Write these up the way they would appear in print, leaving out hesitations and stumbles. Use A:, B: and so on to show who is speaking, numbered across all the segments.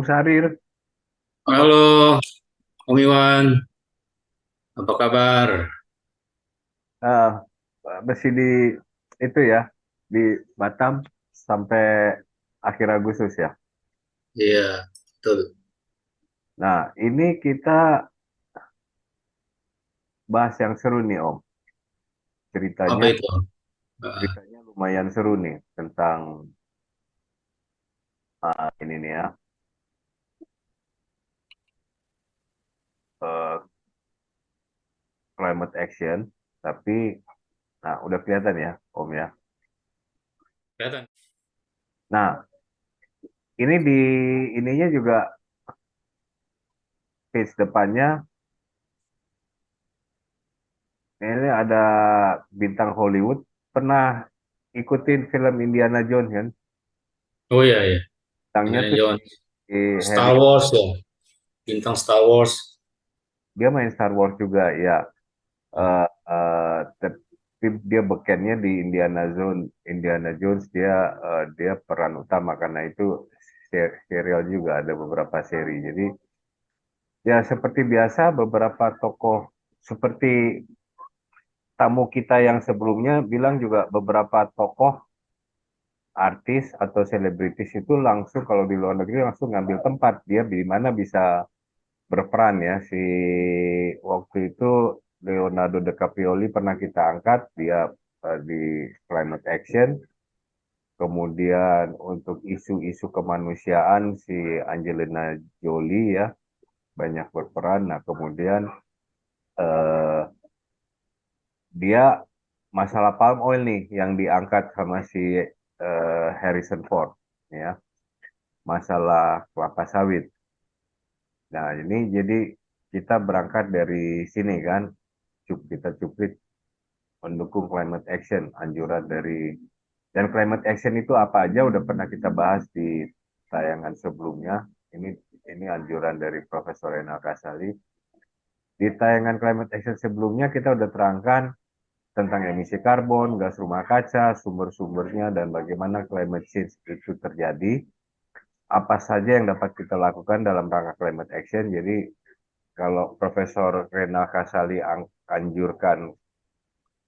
A: Sarir.
B: Halo, Om Iwan, apa kabar?
A: Eh, Masih di itu ya, di Batam sampai akhir Agustus ya.
B: Iya, betul.
A: Nah, ini kita bahas yang seru nih Om.
B: Apa
A: Ceritanya,
B: itu? Ah,
A: ceritanya lumayan seru nih tentang ini nih ya, eh, climate action. Tapi, nah udah kelihatan ya Om ya.
B: kelihatan.
A: Nah, ini di ininya juga page depannya ini ada bintang Hollywood. Pernah ikutin film Indiana Jones kan?
B: Oh iya, iya.
A: Bintangnya
B: Indiana
A: tuh
B: Jones.
A: si Harry.
B: Star Wars ya, bintang Star Wars.
A: Dia main Star Wars juga ya. Tapi dia bekennya di Indiana Jones. Indiana Jones dia peran utama karena itu serial juga ada beberapa seri. Jadi ya seperti biasa beberapa tokoh seperti tamu kita yang sebelumnya bilang juga beberapa tokoh artis atau selebritis itu langsung kalau di luar negeri langsung ngambil tempat dia di mana bisa berperan ya. Waktu itu Leonardo DiCaprio pernah kita angkat dia di climate action. Kemudian untuk isu-isu kemanusiaan si Angelina Jolie ya banyak berperan. Nah kemudian eh, dia masalah palm oil nih yang diangkat sama si Harrison Ford ya, masalah kelapa sawit. Nah ini jadi kita berangkat dari sini kan, kita cuplik mendukung climate action, anjuran dari dan climate action itu apa aja udah pernah kita bahas di tayangan sebelumnya. Ini ini anjuran dari Profesor Renal Kasali. Di tayangan climate action sebelumnya kita udah terangkan tentang emisi karbon, gas rumah kaca, sumber-sumbernya dan bagaimana climate change itu terjadi. Apa saja yang dapat kita lakukan dalam rangka climate action. Jadi kalau Profesor Renal Kasali anjurkan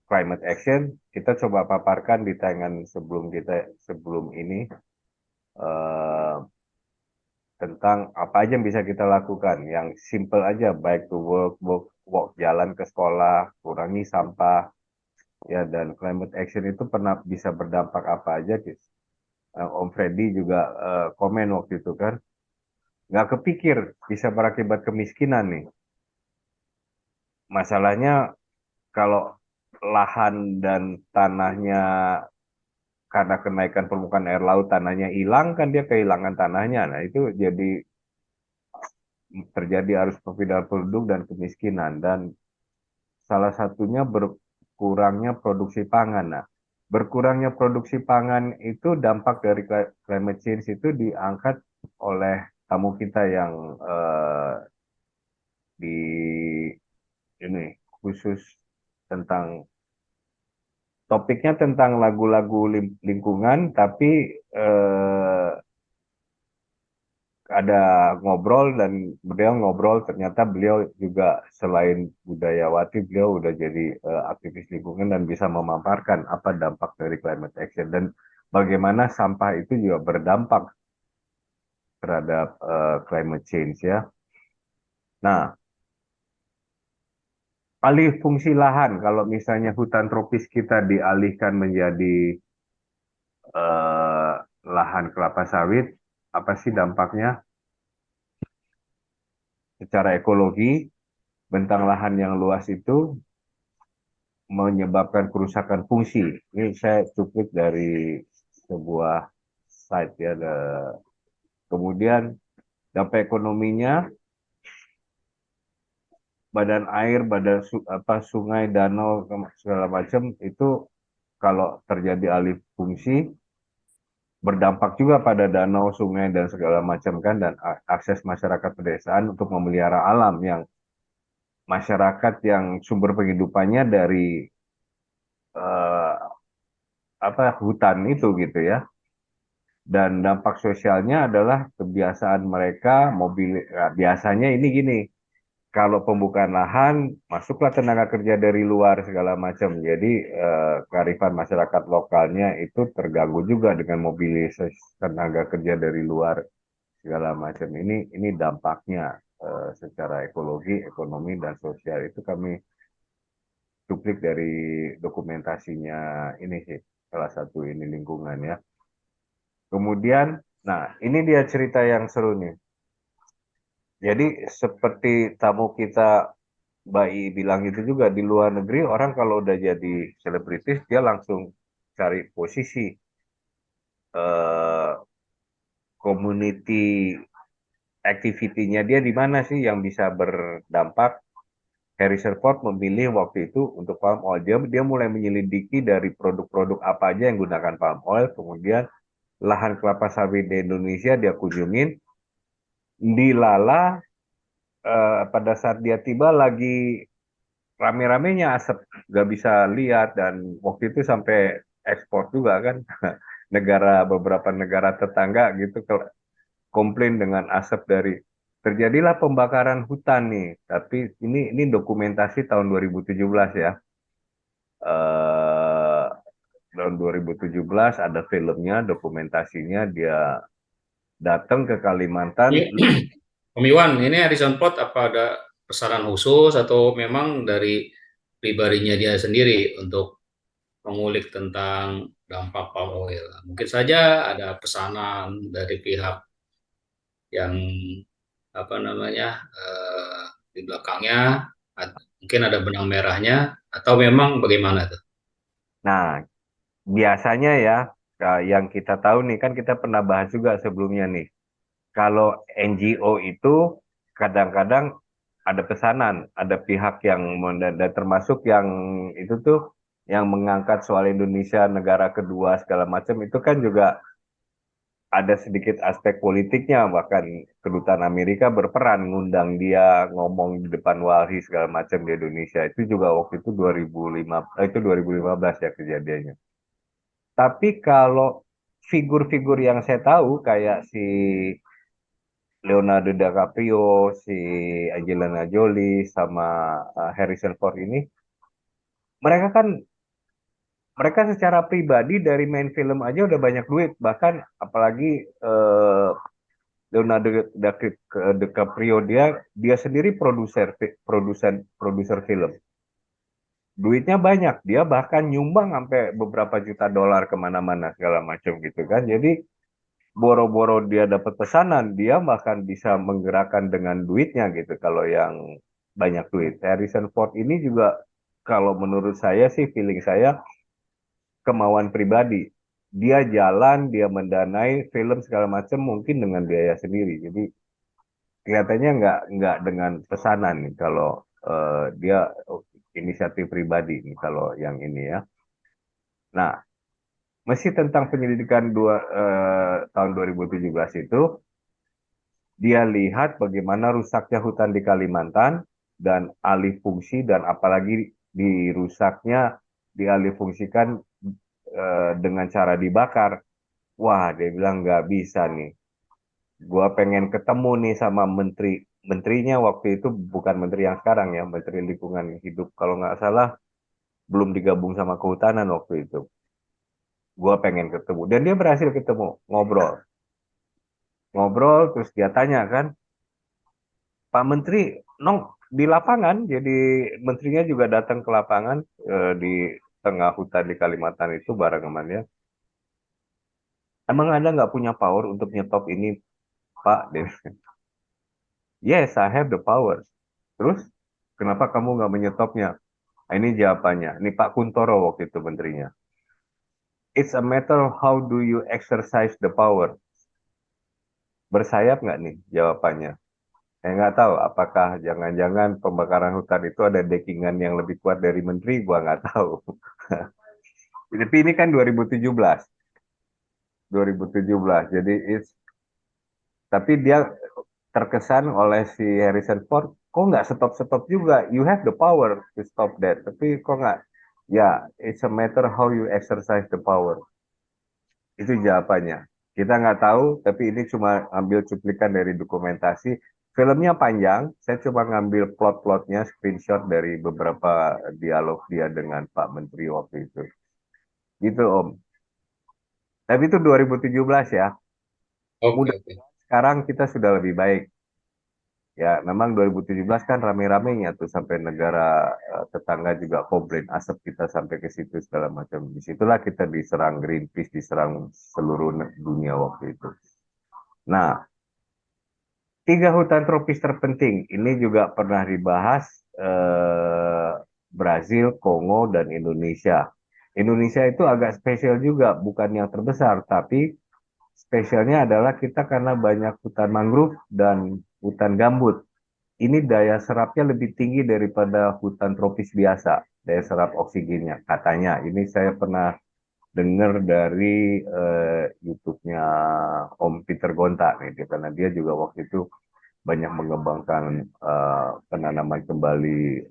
A: climate action, kita coba paparkan di tayangan sebelum ini eh, tentang apa aja yang bisa kita lakukan. Yang simple aja, baik to work, jalan ke sekolah, kurangi sampah, ya dan climate action itu pernah bisa berdampak apa aja, Kis? Om Freddy juga komen waktu itu kan, nggak kepikir bisa berakibat kemiskinan nih. Masalahnya kalau lahan dan tanahnya karena kenaikan permukaan air laut tanahnya hilang kan dia kehilangan tanahnya. Nah, itu jadi terjadi arus perpindahan penduduk dan kemiskinan dan salah satunya berkurangnya produksi pangan. Nah, berkurangnya produksi pangan itu dampak dari climate change itu diangkat oleh tamu kita yang di ini khusus tentang topiknya tentang lagu-lagu lingkungan tapi eh, ada ngobrol dan beliau ngobrol ternyata beliau juga selain budayawati beliau udah jadi aktivis lingkungan dan bisa memaparkan apa dampak dari climate action dan bagaimana sampah itu juga berdampak terhadap climate change ya. Nah, alih fungsi lahan kalau misalnya hutan tropis kita dialihkan menjadi eh, lahan kelapa sawit, apa sih dampaknya secara ekologi? Bentang lahan yang luas itu menyebabkan kerusakan fungsi. Ini saya cuplik dari sebuah site ya. Kemudian dampak ekonominya, badan air, apa sungai, danau segala macam itu kalau terjadi alih fungsi berdampak juga pada danau, sungai dan segala macam kan dan akses masyarakat pedesaan untuk memelihara alam yang masyarakat yang sumber penghidupannya dari eh, apa hutan itu gitu ya. Dan dampak sosialnya adalah kebiasaan mereka mobil. Nah, biasanya ini gini, kalau pembukaan lahan, masuklah tenaga kerja dari luar segala macam. Jadi kearifan masyarakat lokalnya itu terganggu juga dengan mobilisasi tenaga kerja dari luar segala macam. Ini dampaknya secara ekologi, ekonomi dan sosial itu kami cuplik dari dokumentasinya ini sih, salah satu ini lingkungan ya. Kemudian, nah ini dia cerita yang seru nih. Jadi seperti tamu kita Mbak I bilang itu juga di luar negeri orang kalau udah jadi selebritis dia langsung cari posisi eh, community activity-nya dia di mana sih yang bisa berdampak. Harrison Ford memilih waktu itu untuk palm oil. Dia mulai menyelidiki dari produk-produk apa aja yang gunakan palm oil. Kemudian lahan kelapa sawit di Indonesia dia kunjungin. Dilala pada saat dia tiba lagi rame-ramenya asap, nggak bisa lihat dan waktu itu sampai ekspor juga kan beberapa negara tetangga gitu komplain dengan asap dari terjadilah pembakaran hutan nih. Tapi ini dokumentasi tahun 2017 ya. eh Tahun 2017 ada filmnya, dokumentasinya dia datang ke Kalimantan.
B: Om Iwan, ini Harrison Ford apa ada pesanan khusus atau memang dari pribadinya dia sendiri untuk mengulik tentang dampak palm oil? Mungkin saja ada pesanan dari pihak yang apa namanya di belakangnya, mungkin ada benang merahnya atau memang bagaimana tuh?
A: Nah, biasanya ya, yang kita tahu nih kan kita pernah bahas juga sebelumnya nih. Kalau NGO itu kadang-kadang ada pesanan, ada pihak yang dan termasuk yang itu tuh yang mengangkat soal Indonesia negara kedua segala macam itu kan juga ada sedikit aspek politiknya, bahkan kedutaan Amerika berperan ngundang dia ngomong di depan Walhi segala macam di Indonesia. Itu juga waktu itu 2005 itu 2015 ya kejadiannya. Tapi kalau figur-figur yang saya tahu kayak si Leonardo DiCaprio, si Angelina Jolie sama Harrison Ford ini, mereka kan mereka secara pribadi dari main film aja udah banyak duit, bahkan apalagi Leonardo DiCaprio dia dia sendiri produser film. Duitnya banyak, dia bahkan nyumbang sampai beberapa juta dolar kemana-mana segala macam gitu kan. Jadi boro-boro dia dapat pesanan, dia bahkan bisa menggerakkan dengan duitnya gitu. Kalau yang banyak duit, Harrison Ford ini juga kalau menurut saya sih feeling saya kemauan pribadi. Dia jalan, dia mendanai film segala macam mungkin dengan biaya sendiri. Jadi kelihatannya nggak dengan pesanan nih kalau dia inisiatif pribadi nih kalau yang ini ya. Nah, masih tentang penyelidikan tahun 2017 itu, dia lihat bagaimana rusaknya hutan di Kalimantan dan alih fungsi dan apalagi dirusaknya dialih fungsikan dengan cara dibakar. Wah, dia bilang nggak bisa nih. Gua pengen ketemu nih sama menterinya waktu itu bukan menteri yang sekarang ya, menteri lingkungan hidup kalau nggak salah belum digabung sama kehutanan waktu itu. Gua pengen ketemu dan dia berhasil ketemu, ngobrol, ngobrol terus dia tanya kan, Pak Menteri, nong di lapangan, jadi menterinya juga datang ke lapangan di tengah hutan di Kalimantan itu bareng temannya. Emang Anda nggak punya power untuk nyetop ini, Pak? Yes, I have the power. Terus, kenapa kamu nggak menyetopnya? Nah, ini jawabannya. Ini Pak Kuntoro waktu itu menterinya. It's a matter of how do you exercise the power. Bersayap nggak nih jawabannya? Saya nggak tahu apakah jangan-jangan pembakaran hutan itu ada dekingan yang lebih kuat dari menteri, gua nggak tahu. Tapi ini kan 2017. 2017. Jadi tapi dia terkesan oleh si Harrison Ford, kok nggak stop-stop juga? You have the power to stop that. Tapi kok nggak? Ya, it's a matter how you exercise the power. Itu jawabannya. Kita nggak tahu, tapi ini cuma ambil cuplikan dari dokumentasi. Filmnya panjang, saya cuma ngambil plot-plotnya, screenshot dari beberapa dialog dia dengan Pak Menteri waktu itu. Gitu Om. Tapi itu 2017 ya.
B: Oke,
A: Mudah
B: oke.
A: sekarang kita sudah lebih baik. Ya, memang 2017 kan rame-ramenya tuh sampai negara tetangga juga komplain asap kita sampai ke situ segala macam. Disitulah kita diserang Greenpeace, diserang seluruh dunia waktu itu. Nah, tiga hutan tropis terpenting ini juga pernah dibahas eh, Brazil, Kongo, dan Indonesia. Indonesia itu agak spesial juga, bukan yang terbesar, tapi spesialnya adalah kita karena banyak hutan mangrove dan hutan gambut. Ini daya serapnya lebih tinggi daripada hutan tropis biasa, daya serap oksigennya katanya. Ini saya pernah dengar dari YouTube-nya Om Peter Gonta nih, karena dia juga waktu itu banyak mengembangkan penanaman kembali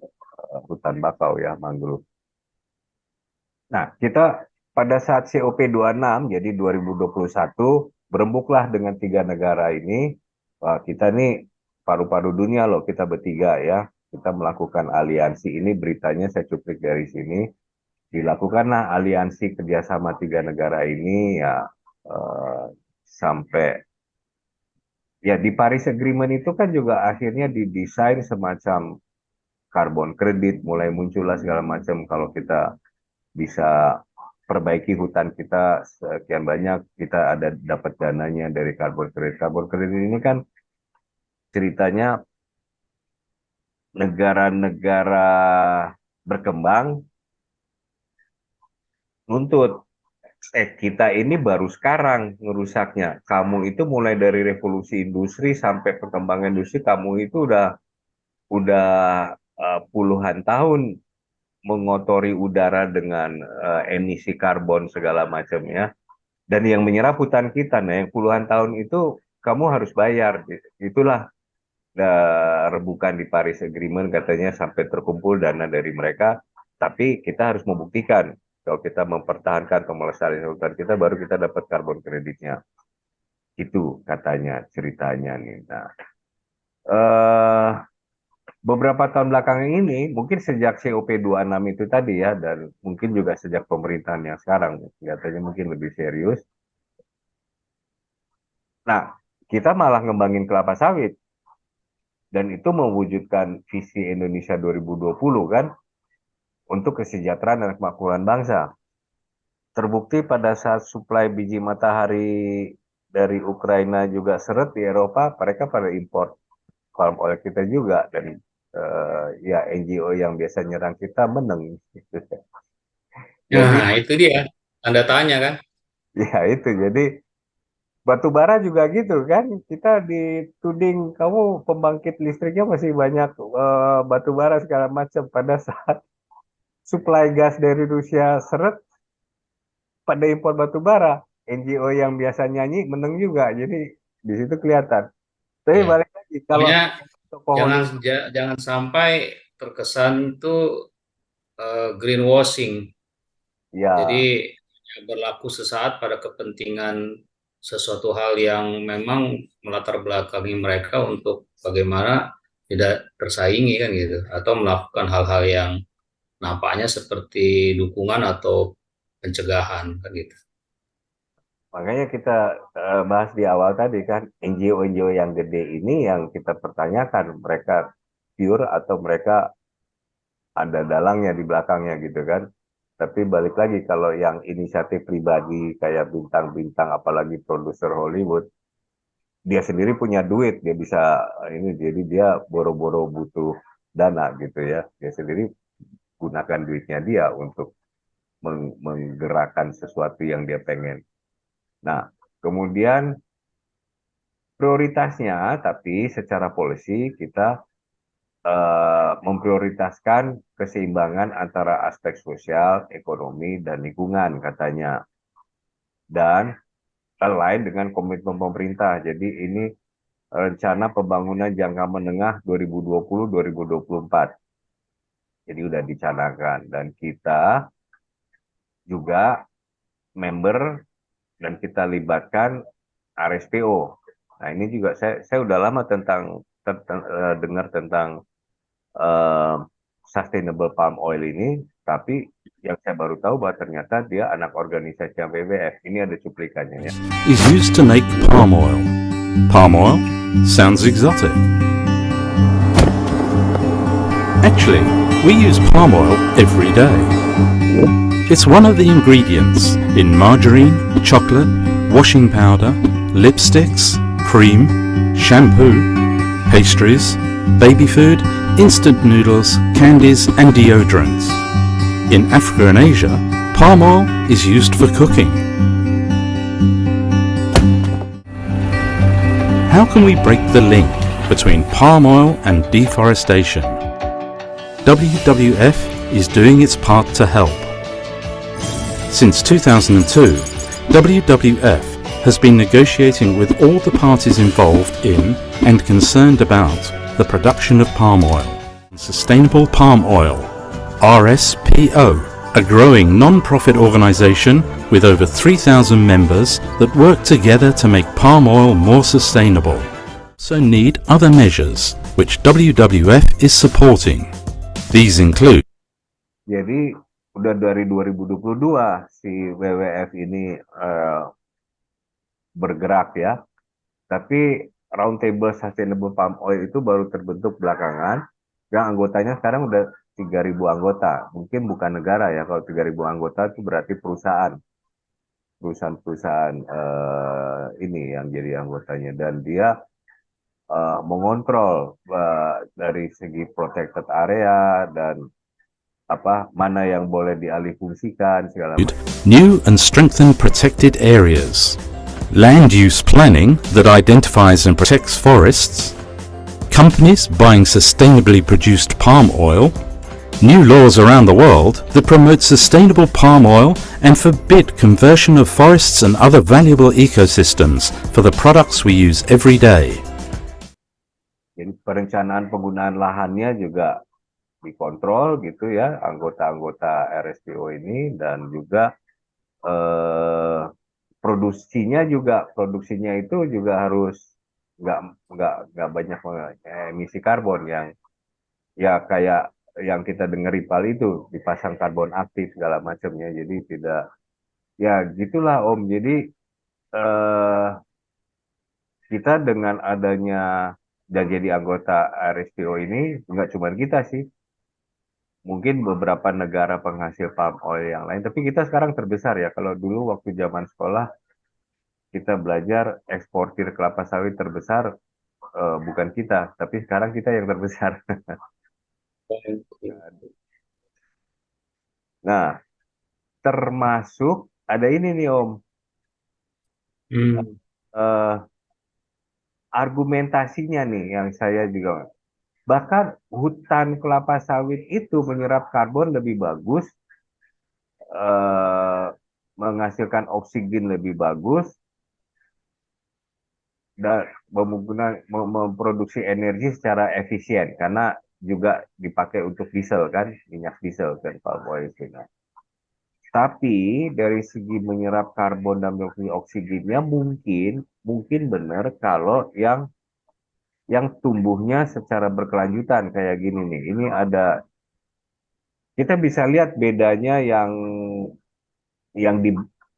A: hutan bakau ya, mangrove. Nah, kita pada saat COP26, jadi 2021, berembuklah dengan tiga negara ini. Wah, kita nih paru-paru dunia loh, kita bertiga ya. Kita melakukan aliansi ini, beritanya saya cuplik dari sini. Dilakukanlah aliansi kerjasama tiga negara ini ya eh, sampai ya di Paris Agreement itu kan juga akhirnya didesain semacam karbon kredit, mulai muncullah segala macam kalau kita bisa perbaiki hutan kita sekian banyak, kita ada dapat dananya dari karbon kredit. Karbon kredit ini kan ceritanya negara-negara berkembang nuntut, kita ini baru sekarang ngerusaknya. Kamu itu mulai dari revolusi industri sampai perkembangan industri, kamu itu udah puluhan tahun mengotori udara dengan emisi karbon segala macam ya. Dan yang menyerap hutan kita, nah yang puluhan tahun itu kamu harus bayar. Itulah rebukan di Paris Agreement katanya sampai terkumpul dana dari mereka. Tapi kita harus membuktikan kalau kita mempertahankan atau melestarikan hutan kita, baru kita dapat karbon kreditnya. Itu katanya ceritanya nih. Nah, eh, beberapa tahun belakangan ini, mungkin sejak COP26 itu tadi ya, dan mungkin juga sejak pemerintahan yang sekarang, katanya mungkin lebih serius. Nah, kita malah ngembangin kelapa sawit. Dan itu mewujudkan visi Indonesia 2020 kan, untuk kesejahteraan dan kemakmuran bangsa. Terbukti pada saat suplai biji matahari dari Ukraina juga seret di Eropa, mereka pada impor palm oil kita juga. Dan ya NGO yang biasa nyerang kita menang. Jadi
B: Nah, itu dia tanda tanya kan.
A: ya itu, jadi batu bara juga gitu kan. Kita dituding kamu pembangkit listriknya masih banyak batu bara segala macam. Pada saat suplai gas dari Rusia seret, pada impor batu bara. NGO yang biasa nyanyi menang juga. Jadi di situ kelihatan. Tapi
B: Ya.
A: balik lagi kalau
B: Pokoknya
A: tokoh
B: jangan
A: Hollywood,
B: jangan sampai terkesan itu greenwashing. Jadi
A: ya
B: ya berlaku sesaat pada kepentingan sesuatu hal yang memang melatar belakangi mereka untuk bagaimana tidak tersaingi kan gitu, atau melakukan hal-hal yang nampaknya seperti dukungan atau pencegahan kan gitu.
A: makanya kita bahas di awal tadi kan, NGO-NGO yang gede ini yang kita pertanyakan mereka pure atau mereka ada dalangnya di belakangnya gitu kan. Tapi balik lagi kalau yang inisiatif pribadi kayak bintang-bintang apalagi produser Hollywood, dia sendiri punya duit, dia bisa ini, jadi dia boro-boro butuh dana gitu ya. Dia sendiri gunakan duitnya dia untuk menggerakkan sesuatu yang dia pengen. Nah, kemudian prioritasnya, tapi secara polisi kita memprioritaskan keseimbangan antara aspek sosial, ekonomi, dan lingkungan katanya. Dan align dengan komitmen pemerintah. Jadi ini rencana pembangunan jangka menengah 2020-2024. Jadi udah dicanangkan. Dan kita juga member dan kita libatkan RSPO. Nah ini juga saya udah lama dengar tentang eh, sustainable palm oil ini, tapi yang saya baru tahu bahwa ternyata dia anak organisasi WWF. Ini ada cuplikannya ya.
C: Is used to make palm oil. Palm oil sounds exotic. Actually, we use palm oil every day. It's one of the ingredients in margarine, chocolate, washing powder, lipsticks, cream, shampoo, pastries, baby food, instant noodles, candies and deodorants. In Africa and Asia, palm oil is used for cooking. How can we break the link between palm oil and deforestation? WWF is doing its part to help. Since 2002, WWF has been negotiating with all the parties involved in and concerned about the production of palm oil. Sustainable Palm Oil, RSPO, a growing non-profit organization with over 3,000 members that work together to make palm oil more sustainable. So need other measures which WWF is supporting. These include
A: Jadi udah dari 2022 si WWF ini bergerak ya. Tapi Roundtable Sustainable Palm Oil itu baru terbentuk belakangan. Yang anggotanya sekarang udah 3.000 anggota. Mungkin bukan negara ya, kalau 3.000 anggota itu berarti perusahaan-perusahaan ini yang jadi anggotanya. Dan dia mengontrol dari segi protected area dan mana yang boleh dialihfungsikan segala macam.
C: New and strengthen protected areas. Land use planning that identifies and protects forests. Companies buying sustainably produced palm oil. New laws around the world that promote sustainable palm oil and forbid conversion of forests and other valuable ecosystems for the products we use every day.
A: Jadi perencanaan penggunaan lahannya juga dikontrol gitu ya, anggota-anggota RSPO ini, dan juga produksinya itu juga harus nggak banyak emisi karbon yang ya kayak yang kita dengar IPAL itu dipasang karbon aktif segala macamnya. Jadi tidak ya gitulah Om. Jadi kita dengan adanya dan jadi anggota RSPO ini nggak cuma kita sih, mungkin beberapa negara penghasil palm oil yang lain. Tapi kita sekarang terbesar ya. Kalau dulu waktu zaman sekolah kita belajar eksportir kelapa sawit terbesar bukan kita, tapi sekarang kita yang terbesar. Nah, termasuk ada ini nih Om. Argumentasinya nih yang saya juga, bahkan hutan kelapa sawit itu menyerap karbon lebih bagus, menghasilkan oksigen lebih bagus, dan memproduksi energi secara efisien karena juga dipakai untuk diesel kan, minyak diesel kan palm oil itu. Tapi dari segi menyerap karbon dan oksigennya mungkin benar kalau yang tumbuhnya secara berkelanjutan kayak gini nih. Ini ada, kita bisa lihat bedanya yang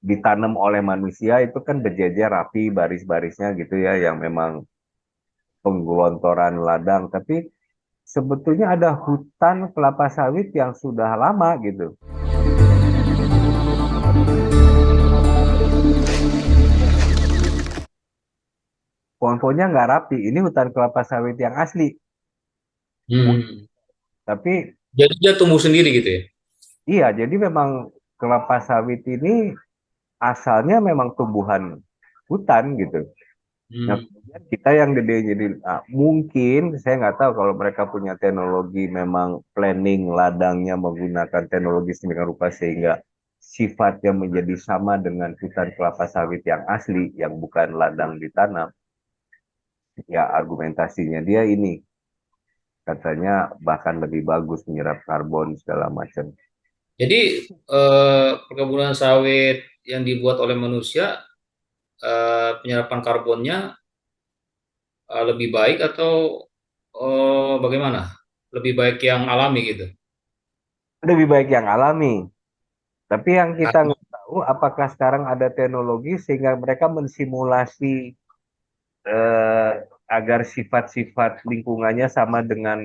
A: ditanam oleh manusia itu kan berjejer rapi baris-barisnya gitu ya, yang memang penggelontoran ladang. Tapi sebetulnya ada hutan kelapa sawit yang sudah lama gitu. Pohon-pohonnya nggak rapi. Ini hutan kelapa sawit yang asli. Tapi
B: jadi dia tumbuh sendiri gitu ya?
A: Iya, jadi memang kelapa sawit ini asalnya memang tumbuhan hutan gitu. Nah, kemudian kita yang gede jadi mungkin saya nggak tahu kalau mereka punya teknologi memang planning ladangnya menggunakan teknologi sedemikian rupa sehingga sifatnya menjadi sama dengan hutan kelapa sawit yang asli yang bukan ladang ditanam. Ya argumentasinya dia ini katanya bahkan lebih bagus menyerap karbon segala macam.
B: Jadi perkebunan sawit yang dibuat oleh manusia penyerapan karbonnya lebih baik atau bagaimana? Lebih baik yang alami gitu.
A: Lebih baik yang alami. Tapi yang kita
B: Karena
A: nggak tahu apakah sekarang ada teknologi sehingga mereka mensimulasi eh, agar sifat-sifat lingkungannya sama dengan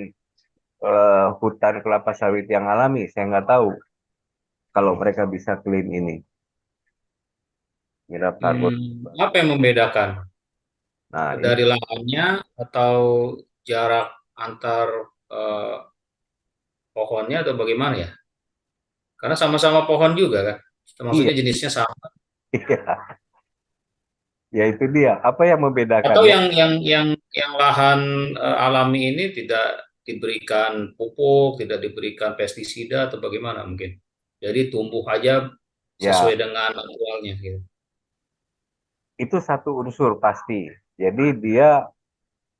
A: hutan kelapa sawit yang alami. Saya nggak tahu kalau mereka bisa clean ini, nyerap karbon.
B: apa yang membedakan
A: Nah, ini
B: dari lahannya atau jarak antar eh, pohonnya atau bagaimana ya? Karena sama-sama pohon juga kan,
A: iya,
B: maksudnya jenisnya sama.
A: iya, ya itu dia. Apa yang
B: Atau
A: membedakannya?
B: yang lahan alami ini tidak diberikan pupuk, tidak diberikan pestisida atau bagaimana mungkin. Jadi tumbuh aja sesuai
A: Ya,
B: dengan naturalnya gitu.
A: itu satu unsur pasti. Jadi dia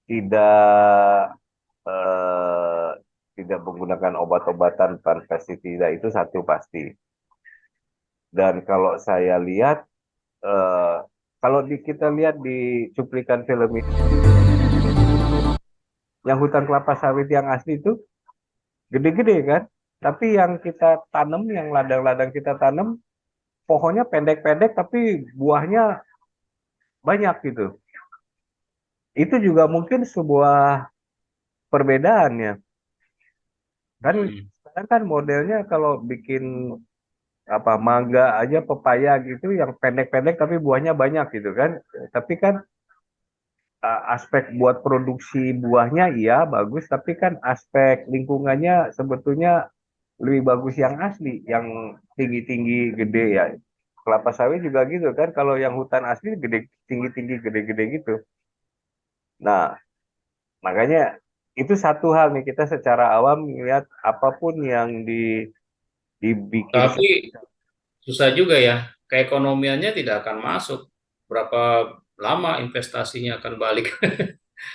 A: tidak eh, tidak menggunakan obat-obatan tanpa pestisida itu satu pasti. Dan kalau saya lihat, eh, kalau kita lihat di cuplikan film ini, yang hutan kelapa sawit yang asli itu gede-gede kan, tapi yang kita tanam, yang ladang-ladang kita tanam, pohonnya pendek-pendek tapi buahnya banyak gitu. Itu juga mungkin sebuah perbedaannya. Kan
B: Hmm.
A: sekarang kan modelnya kalau bikin apa mangga aja pepaya gitu yang pendek-pendek tapi buahnya banyak gitu kan. Tapi kan aspek buat produksi buahnya iya bagus tapi kan aspek lingkungannya sebetulnya lebih bagus yang asli, yang tinggi-tinggi gede ya. Kelapa sawit juga gitu kan kalau yang hutan asli gede tinggi-tinggi gede-gede gitu. Nah, makanya itu satu hal nih kita secara awam melihat apapun yang dibikin
B: Tapi susah juga ya, keekonomiannya tidak akan masuk. Berapa lama investasinya akan balik?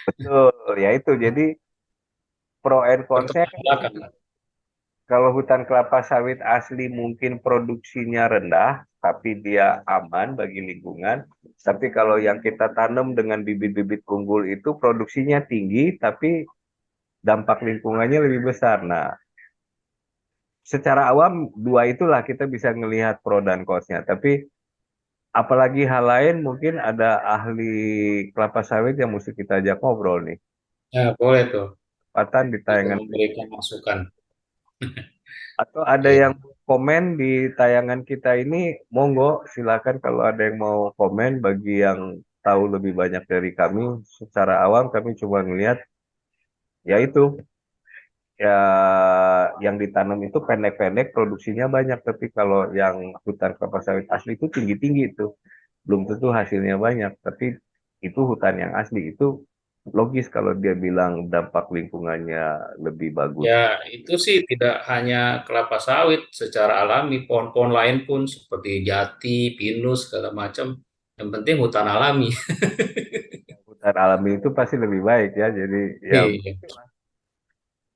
A: betul ya itu. Jadi pro and kontra kan
B: Pertengah kan.
A: kalau hutan kelapa sawit asli mungkin produksinya rendah tapi dia aman bagi lingkungan. Tapi kalau yang kita tanam dengan bibit-bibit unggul itu produksinya tinggi tapi dampak lingkungannya lebih besar. Nah, secara awam dua itulah kita bisa melihat pro dan kontra. Tapi apalagi hal lain mungkin ada ahli kelapa sawit yang mesti kita ajak ngobrol nih.
B: Ya, boleh tuh.
A: Kesempatan di
B: Bisa
A: tayangan
B: memberikan masukan.
A: atau ada
B: Iya.
A: yang komen di tayangan kita ini, monggo silakan kalau ada yang mau komen bagi yang tahu lebih banyak dari kami. Secara awam kami cuma melihat ya itu ya yang ditanam itu pendek-pendek produksinya banyak tapi kalau yang hutan kelapa sawit asli itu tinggi-tinggi itu belum tentu hasilnya banyak tapi itu hutan yang asli itu logis kalau dia bilang dampak lingkungannya lebih bagus.
B: Ya, itu sih tidak hanya kelapa sawit secara alami, pohon-pohon lain pun seperti jati, pinus, segala macam. Yang penting hutan alami.
A: Hutan alami itu pasti lebih baik ya jadi ya
B: Iya.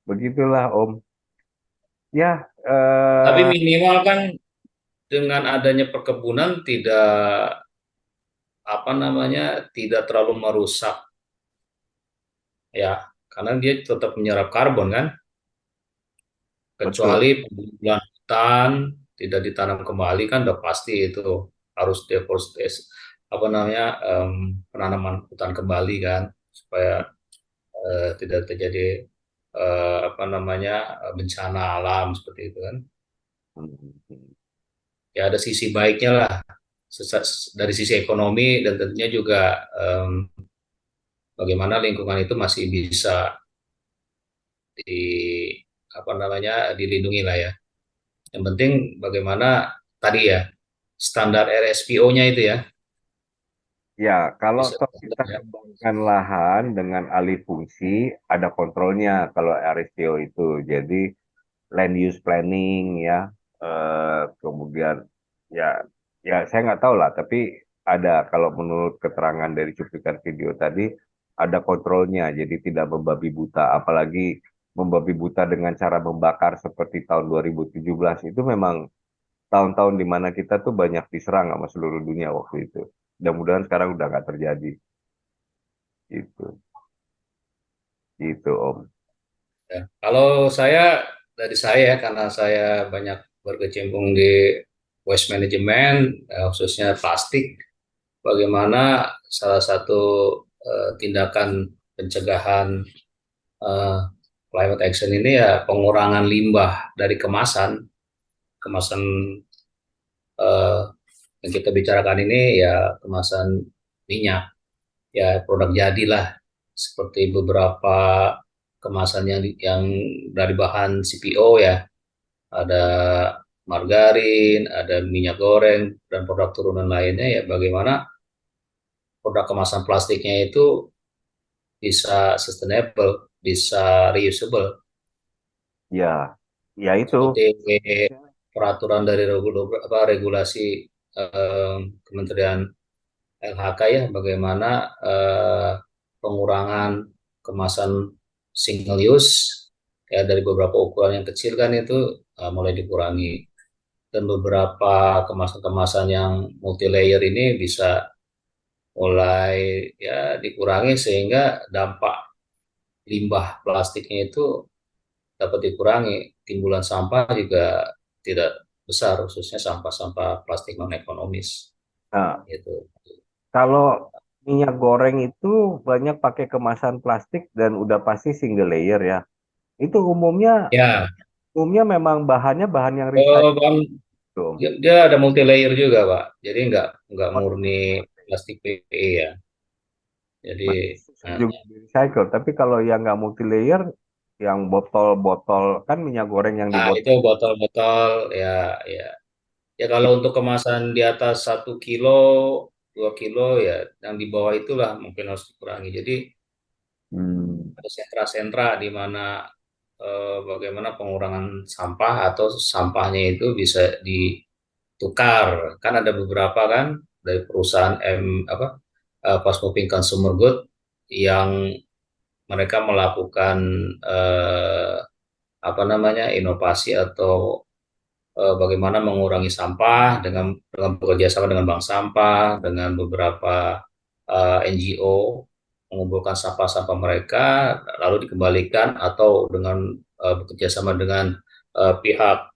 A: begitulah Om. Ya,
B: Tapi minimal kan dengan adanya perkebunan tidak apa namanya tidak terlalu merusak ya, karena dia tetap menyerap karbon kan,
A: betul.
B: kecuali pembunuhan hutan tidak ditanam kembali kan udah pasti itu harus deforestasi apa namanya penanaman hutan kembali kan supaya tidak terjadi apa namanya bencana alam seperti itu kan.
A: Hmm.
B: Ya ada sisi baiknya lah dari sisi ekonomi dan tentunya juga bagaimana lingkungan itu masih bisa di apa namanya dilindungi lah ya. Yang penting bagaimana tadi ya standar RSPO-nya itu ya
A: Ya, kalau
B: bisa
A: toh kita
B: ya.
A: kembangkan lahan dengan alih fungsi, ada kontrolnya kalau RSPO itu. Jadi land use planning ya, kemudian ya, ya saya nggak tahu lah. Tapi ada kalau menurut keterangan dari cuplikan video tadi ada kontrolnya. Jadi tidak membabi buta, apalagi membabi buta dengan cara membakar seperti tahun 2017 itu memang tahun-tahun di mana kita tuh banyak diserang sama seluruh dunia waktu itu. Mudah-mudahan sekarang udah nggak terjadi. Gitu, gitu Om.
B: Ya. Kalau dari saya karena saya banyak berkecimpung di waste management, khususnya plastik, bagaimana salah satu tindakan pencegahan eh, climate action ini ya pengurangan limbah dari kemasan eh, yang kita bicarakan ini ya kemasan minyak, ya produk jadilah seperti beberapa kemasan yang dari bahan CPO ya, ada margarin, ada minyak goreng dan produk turunan lainnya ya bagaimana produk kemasan plastiknya itu bisa sustainable, bisa reusable
A: Ya, ya itu.
B: seperti peraturan dari regulasi Kementerian LHK ya bagaimana pengurangan kemasan single use ya dari beberapa ukuran yang kecil kan itu mulai dikurangi dan beberapa kemasan-kemasan yang multi layer ini bisa mulai ya dikurangi sehingga dampak limbah plastiknya itu dapat dikurangi, timbulan sampah juga tidak besar khususnya sampah-sampah plastik non ekonomis
A: Nah,
B: gitu.
A: kalau minyak goreng itu banyak pakai kemasan plastik dan udah pasti single layer ya. Itu
B: Ya,
A: umumnya memang bahannya bahan yang recycle.
B: Bang,
A: Om.
B: dia ada multi layer juga, Pak. Jadi nggak murni plastik PE ya. Jadi
A: Berarti susah
B: nah,
A: juga di recycle. Tapi kalau yang nggak multi layer, yang botol-botol kan minyak goreng yang di
B: nah,
A: botol
B: itu botol-botol ya ya. Ya kalau untuk kemasan di atas 1 kilo, 2 kilo ya, yang di bawah itulah mungkin harus dikurangi. Jadi
A: hmm.
B: ada sentra-sentra di mana bagaimana pengurangan sampah atau sampahnya itu bisa ditukar. Kan ada beberapa kan dari perusahaan fast moving consumer good yang mereka melakukan eh, apa namanya inovasi atau bagaimana mengurangi sampah dengan bekerja sama dengan bank sampah, dengan beberapa NGO mengumpulkan sampah-sampah mereka lalu dikembalikan atau dengan bekerja sama dengan pihak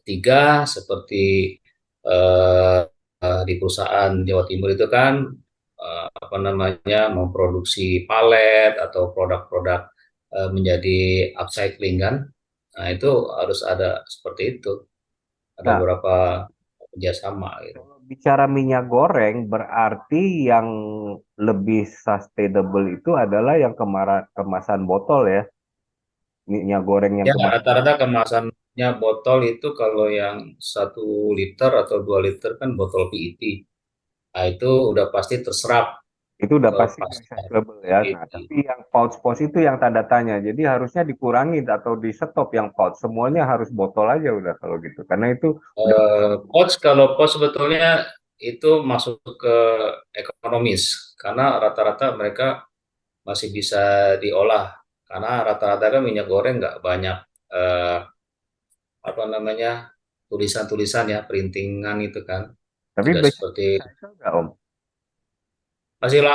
B: ketiga seperti eh, di perusahaan Jawa Timur itu kan apa namanya memproduksi palet atau produk-produk menjadi upcycling kan. Nah, itu harus ada seperti itu. Ada
A: Nah,
B: beberapa kerjasama gitu.
A: kalau bicara minyak goreng, berarti yang lebih sustainable itu adalah yang kemasan botol ya. Minyak goreng yang
B: Ya,
A: kemasan
B: rata-rata kemasannya botol itu kalau yang 1 liter atau 2 liter kan botol PET. Nah, itu udah pasti terserap
A: itu udah
B: ke
A: pasti
B: pasar
A: recyclable ya. Nah,
B: PET.
A: tapi yang pouch-pouch itu yang tanda tanya. Jadi harusnya dikurangi atau di stop yang pouch. Semuanya harus botol aja udah kalau gitu. Karena itu udah
B: Kalau pots sebetulnya itu masuk ke ekonomis karena rata-rata mereka masih bisa diolah karena rata-rata kan minyak goreng nggak banyak eh, apa namanya tulisan-tulisan ya printingan itu kan
A: tapi
B: tidak
A: bisa
B: seperti
A: recycle nggak Om?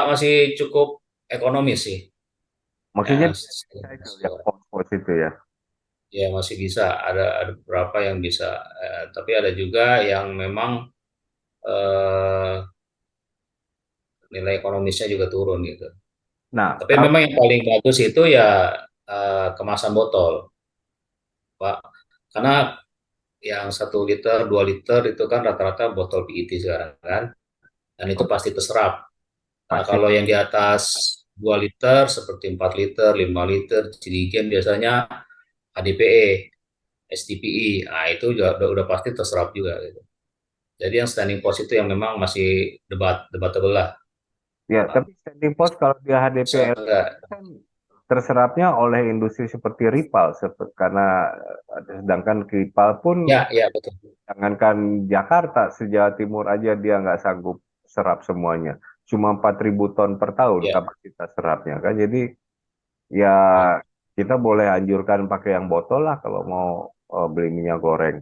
B: masih cukup ekonomis sih
A: Maksudnya
B: ya,
A: bisa di recycle yang pouch-pouch itu ya.
B: ya masih bisa ada beberapa yang bisa tapi ada juga yang memang eh, nilai ekonomisnya juga turun gitu.
A: Nah,
B: Tapi
A: kalau
B: memang yang paling bagus itu ya kemasan botol, Pak. Karena yang 1 liter, 2 liter itu kan rata-rata botol PET sekarang kan, dan itu pasti terserap. Nah,
A: pasti
B: kalau yang di atas 2 liter seperti 4 liter, 5 liter, jerigen biasanya HDPE, SDPE, nah itu juga udah pasti terserap juga gitu. Jadi yang standing post itu yang memang masih debatable lah.
A: ya, tapi standing post kalau dia
B: Bisa
A: HDPL
B: enggak?
A: kan terserapnya oleh industri seperti Ripal karena sedangkan Ripal pun
B: Ya, ya betul.
A: jangankan Jakarta, se-Jawa Timur aja dia nggak sanggup serap semuanya. Cuma 4.000 ton per tahun
B: Ya,
A: kapasitas serapnya kan. Jadi ya
B: ya.
A: kita boleh anjurkan pakai yang botol lah kalau mau beli minyak goreng.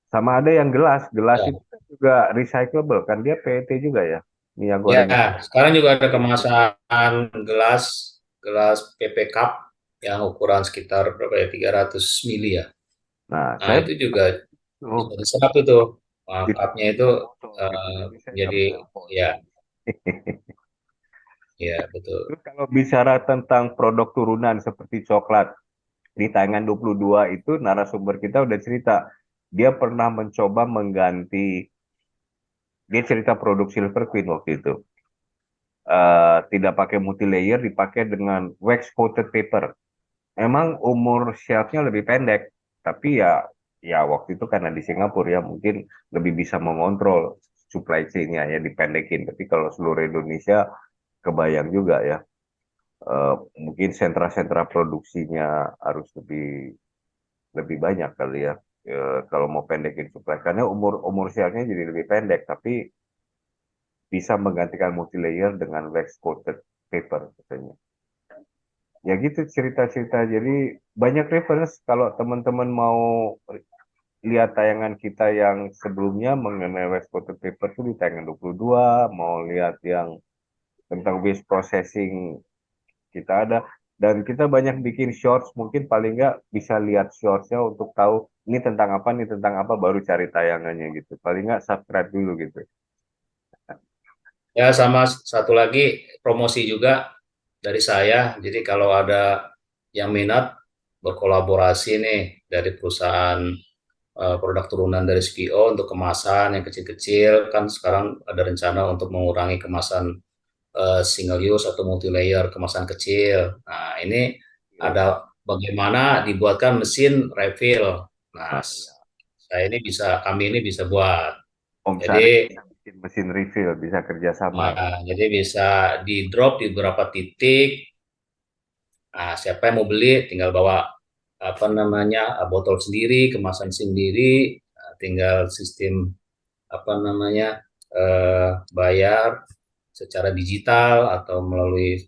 A: Sama ada yang gelas, gelas
B: Ya,
A: itu kan juga recyclable kan, dia PET juga ya, minyak
B: ya,
A: goreng.
B: sekarang juga ada kemasan gelas gelas PP Cup yang ukuran sekitar berapa ya 300 mili ya.
A: Nah,
B: Nah,
A: saya
B: itu juga
A: tuh
B: bisa diserap itu. Nah, cupnya itu
A: ditutup botol gitu,
B: eh,
A: jadi saya nggak
B: jadi
A: bisa pos.
B: ya, ya betul.
A: Terus kalau bicara tentang produk turunan seperti coklat, di tayangan 22 itu narasumber kita udah cerita, dia pernah mencoba mengganti, dia cerita produk Silver Queen waktu itu. Tidak pakai multi layer, dipakai dengan wax coated paper. Emang umur shelfnya lebih pendek, tapi ya waktu itu karena di Singapura ya mungkin lebih bisa mengontrol supply chain-nya ya dipendekin. Tapi kalau seluruh Indonesia kebayang juga ya, mungkin sentra-sentra produksinya harus lebih lebih banyak kali ya. Kalau mau pendekin supply, karena umur umur shelfnya jadi lebih pendek, tapi bisa menggantikan multi layer dengan wax coated paper katanya. Ya gitu cerita-cerita. Jadi banyak reference kalau teman-teman mau lihat tayangan kita yang sebelumnya mengenai waste water paper itu di tayangan 22, mau lihat yang tentang waste processing kita ada, dan kita banyak bikin shorts, mungkin paling nggak bisa lihat shortsnya untuk tahu ini tentang apa, baru cari tayangannya gitu. Paling nggak subscribe dulu gitu.
B: Ya, sama satu lagi promosi juga dari saya. Jadi kalau ada yang minat berkolaborasi nih dari perusahaan produk turunan dari CPO untuk kemasan yang kecil-kecil, kan sekarang ada rencana untuk mengurangi kemasan single use atau multi layer kemasan kecil. Nah, ini
A: Oke.
B: ada bagaimana dibuatkan mesin refill. Nah,
A: Nah, ya.
B: kami ini bisa buat.
A: Om Sarif
B: Jadi
A: bisa bikin mesin refill, bisa kerjasama.
B: jadi bisa di drop di beberapa titik. Nah, siapa yang mau beli tinggal bawa apa namanya botol sendiri, kemasan sendiri, nah, tinggal sistem apa namanya bayar secara digital atau melalui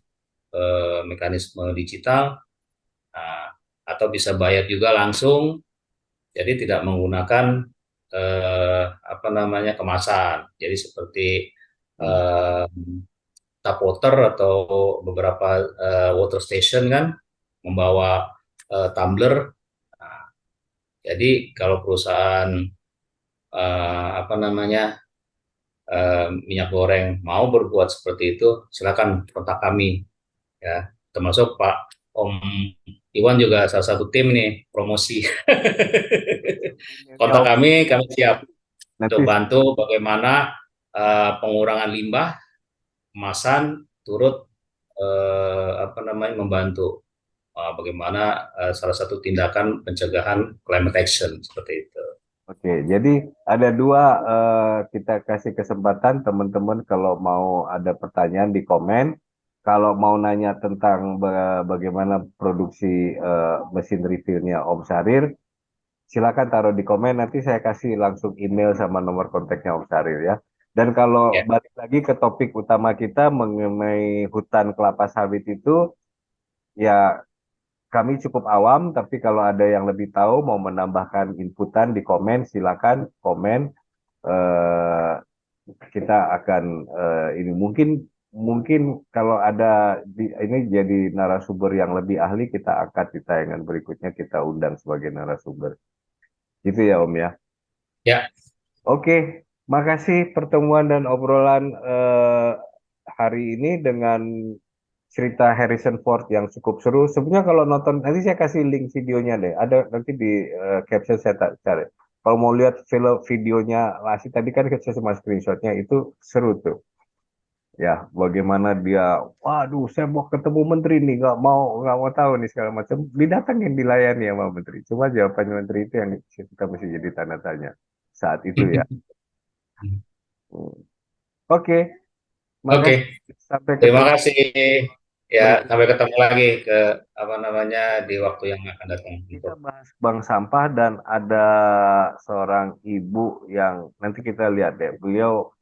B: mekanisme digital, nah, atau bisa bayar juga langsung. Jadi tidak menggunakan apa namanya kemasan. Jadi seperti
A: Hmm.
B: eh, tap water atau beberapa water station kan membawa tumbler. Nah, jadi kalau perusahaan apa namanya minyak goreng mau berbuat seperti itu, silakan kontak kami ya. Termasuk Pak Om Iwan juga salah satu tim nih promosi.
A: Emailnya
B: Kontak
A: Om,
B: kami siap untuk
A: nanti
B: bantu bagaimana pengurangan limbah kemasan turut apa namanya membantu bagaimana salah satu tindakan pencegahan climate action seperti itu.
A: oke, jadi ada dua, kita kasih kesempatan teman-teman kalau mau ada pertanyaan di komen. Kalau mau nanya tentang bagaimana produksi mesin refillnya Om Sarir, silakan taruh di komen. Nanti saya kasih langsung email sama nomor kontaknya Om Sarir ya. Dan kalau
B: Ya,
A: balik lagi ke topik utama kita mengenai hutan kelapa sawit itu, ya kami cukup awam, tapi kalau ada yang lebih tahu mau menambahkan inputan di komen, silakan komen. eh, kita akan ini mungkin mungkin kalau ada ini jadi narasumber yang lebih ahli, kita angkat di tayangan berikutnya, kita undang sebagai narasumber. Gitu ya Om ya.
B: ya,
A: Oke, makasih pertemuan dan obrolan hari ini dengan cerita Harrison Ford yang cukup seru. Sebenarnya kalau nonton, nanti saya kasih link videonya deh. Ada nanti di caption saya cari. Kalau mau lihat film videonya Lasi tadi kan saya cuma screenshotnya, itu seru tuh. Ya, bagaimana dia, waduh, saya mau ketemu menteri nih, nggak mau tahu nih segala macam. Didatangin, dilayani sama menteri. Cuma jawaban menteri itu yang kita mesti jadi tanda tanya saat itu ya. Hmm. Oke,
B: oke.
A: makasih. Sampai
B: Terima
A: ketemu
B: kasih. Ya, sampai
A: berikutnya.
B: ketemu lagi ke apa namanya di waktu yang akan datang.
A: Kita bahas bank sampah dan ada seorang ibu yang nanti kita lihat deh. Beliau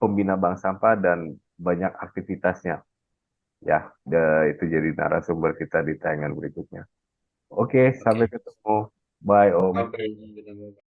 A: pembina bank sampah dan banyak aktivitasnya. Ya, itu jadi narasumber kita di tayangan berikutnya. Oke, sampai
B: Oke.
A: ketemu. Bye, Om.
B: Oke.